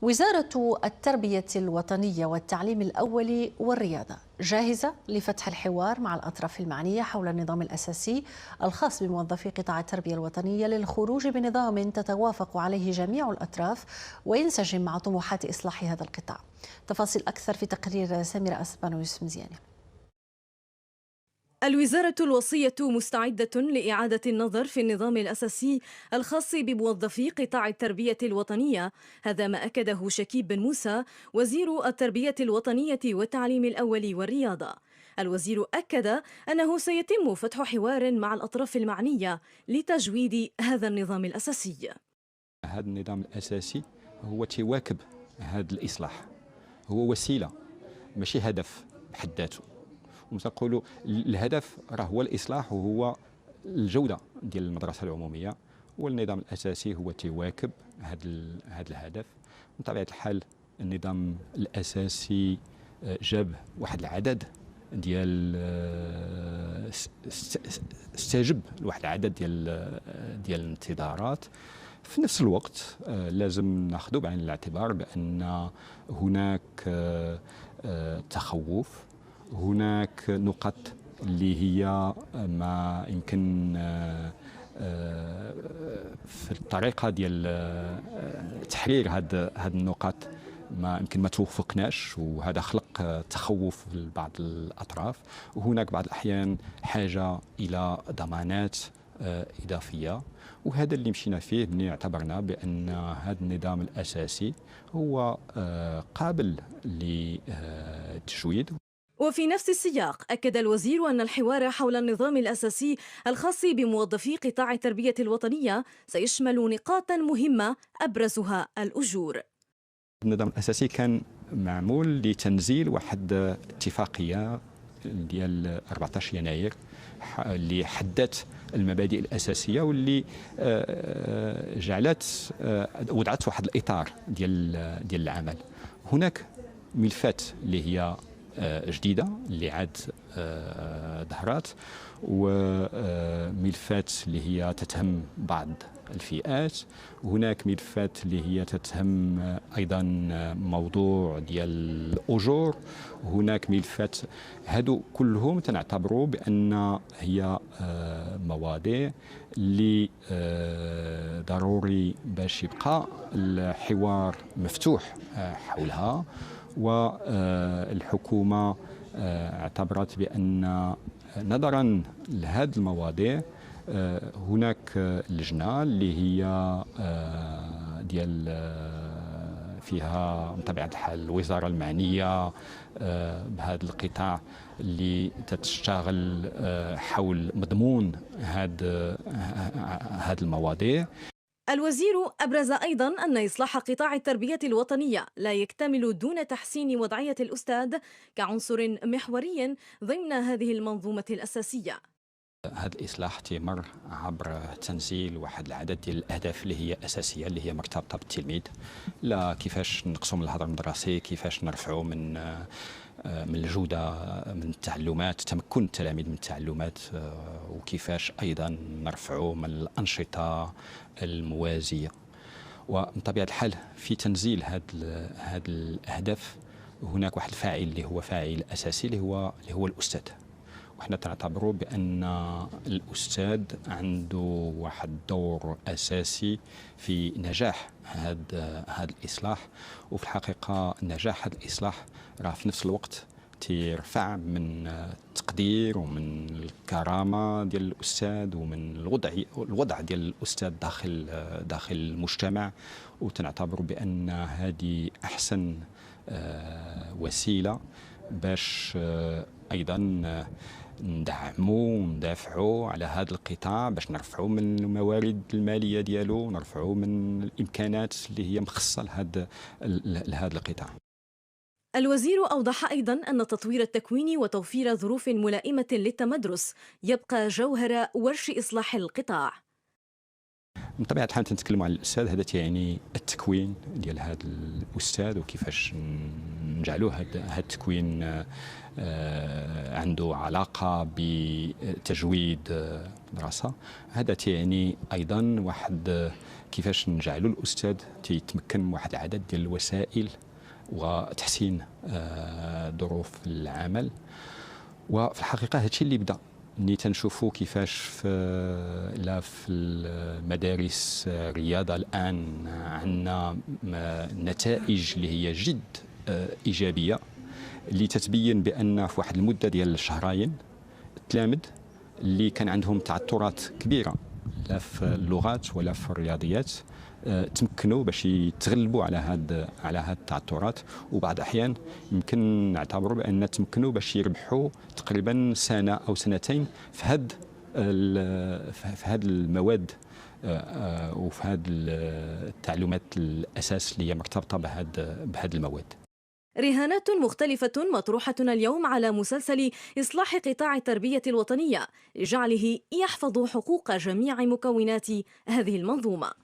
وزارة التربية الوطنية والتعليم الأولي والرياضة جاهزة لفتح الحوار مع الأطراف المعنية حول النظام الأساسي الخاص بموظفي قطاع التربية الوطنية للخروج بنظام تتوافق عليه جميع الأطراف وينسجم مع طموحات إصلاح هذا القطاع. تفاصيل أكثر في تقرير سميرة أسبان ويوسف مزياني. الوزارة الوصية مستعدة لإعادة النظر في النظام الأساسي الخاص بموظفي قطاع التربية الوطنية. هذا ما أكده شكيب بن موسى وزير التربية الوطنية والتعليم الأول والرياضة. الوزير أكد أنه سيتم فتح حوار مع الأطراف المعنية لتجويد هذا النظام الأساسي. هذا النظام الأساسي هو تواكب هذا الإصلاح، هو وسيلة ماشي هدف بحد ذاته. ونقولوا الهدف راه هو الإصلاح وهو الجودة ديال المدرسة العمومية، والنظام الأساسي هو تواكب هذا الهدف. بطبيعة الحال النظام الأساسي جاب واحد العدد ديال استجب لواحد العدد ديال الانتظارات. في نفس الوقت لازم ناخذ بعين الاعتبار بأن هناك تخوف، هناك نقط اللي هي ما يمكن في الطريقة ديال تحرير هذه النقط ما يمكن ما توفقناش، وهذا خلق تخوف لبعض الأطراف، وهناك بعض الأحيان حاجة إلى ضمانات إضافية. وهذا اللي مشينا فيه من اعتبرنا بأن هذا النظام الأساسي هو قابل للتجويد. وفي نفس السياق أكد الوزير أن الحوار حول النظام الأساسي الخاص بموظفي قطاع التربية الوطنية سيشمل نقاطا مهمة أبرزها الأجور. النظام الأساسي كان معمول لتنزيل واحد اتفاقية ديال 14 يناير اللي حددت المبادئ الأساسية واللي وضعت واحد الإطار ديال العمل. هناك ملفات اللي هي جديدة اللي عاد ظهرت، وملفات اللي هي تتهم بعض الفئات، وهناك ملفات اللي هي تتهم أيضا موضوع ديال الأجور، وهناك ملفات هادو كلهم تنعتبروا بأن هي مواضيع اللي ضروري باش يبقى الحوار مفتوح حولها. والحكومة اعتبرت بأن نظرا لهذه المواضيع هناك لجنة اللي هي ديال فيها بطبيعة الحال الوزارة المعنية بهذا القطاع اللي تشتغل حول مضمون هذه المواضيع. الوزير أبرز أيضا أن إصلاح قطاع التربية الوطنية لا يكتمل دون تحسين وضعية الأستاذ كعنصر محوري ضمن هذه المنظومة الأساسية. هذا الإصلاح تمر عبر تنزيل واحد العدد ديال الأهداف اللي هي أساسية، اللي هي مرتبطة بالتلميذ، لا كيفاش نقصوا من الهدر المدرسي، كيفاش نرفعوا من الجودة من التعلمات، تمكن التلاميذ من التعلمات، وكيفاش أيضا نرفعوا من الأنشطة الموازية. وبطبيعة الحال في تنزيل هذه الأهداف هناك واحد الفاعل اللي هو فاعل أساسي اللي هو الأستاذ. وحنا تعتبروا بأن الأستاذ عنده واحد دور أساسي في نجاح هذا الإصلاح. وفي الحقيقة نجاح هذا الإصلاح راه في نفس الوقت تيرفع من التقدير ومن الكرامة ديال الأستاذ ومن الوضع ديال الأستاذ داخل المجتمع. وتنعتبر بأن هذه أحسن وسيلة باش أيضا ندعموا وندافعوا على هذا القطاع، باش نرفعوا من الموارد المالية ديالو، نرفعوا من الإمكانات اللي هي مخصصة لهذا القطاع. الوزير أوضح أيضا أن تطوير التكوين وتوفير ظروف ملائمة للتمدرس يبقى جوهر ورش إصلاح القطاع. من طبيعه الحال تنتكلموا على الاستاذ، هذا تعني التكوين ديال هذا الاستاذ وكيفاش نجعلوه هذا التكوين عنده علاقه بتجويد دراسه. هذا تعني ايضا واحد كيفاش نجعلوا الاستاذ تيتمكن من واحد العدد ديال الوسائل وتحسين ظروف العمل. وفي الحقيقه هذا الشيء اللي بدا ملي تنشوفوا كيفاش في المدارس الرياضه الان عندنا نتائج اللي هي جد ايجابيه، اللي تتبين بان في واحد المده ديال شهرين التلاميذ اللي كان عندهم تعثرات كبيره لا في اللغات ولا في الرياضيات تمكنوا باش يتغلبوا على هاد التعثرات، وبعض الاحيان يمكن نعتبروا بان تمكنوا باش يربحوا تقريبا سنه او سنتين في هاد المواد وفي هاد التعليمات الاساس اللي هي مرتبطه بهاد المواد. رهانات مختلفة مطروحة اليوم على مسلسل إصلاح قطاع التربية الوطنية لجعله يحفظ حقوق جميع مكونات هذه المنظومة.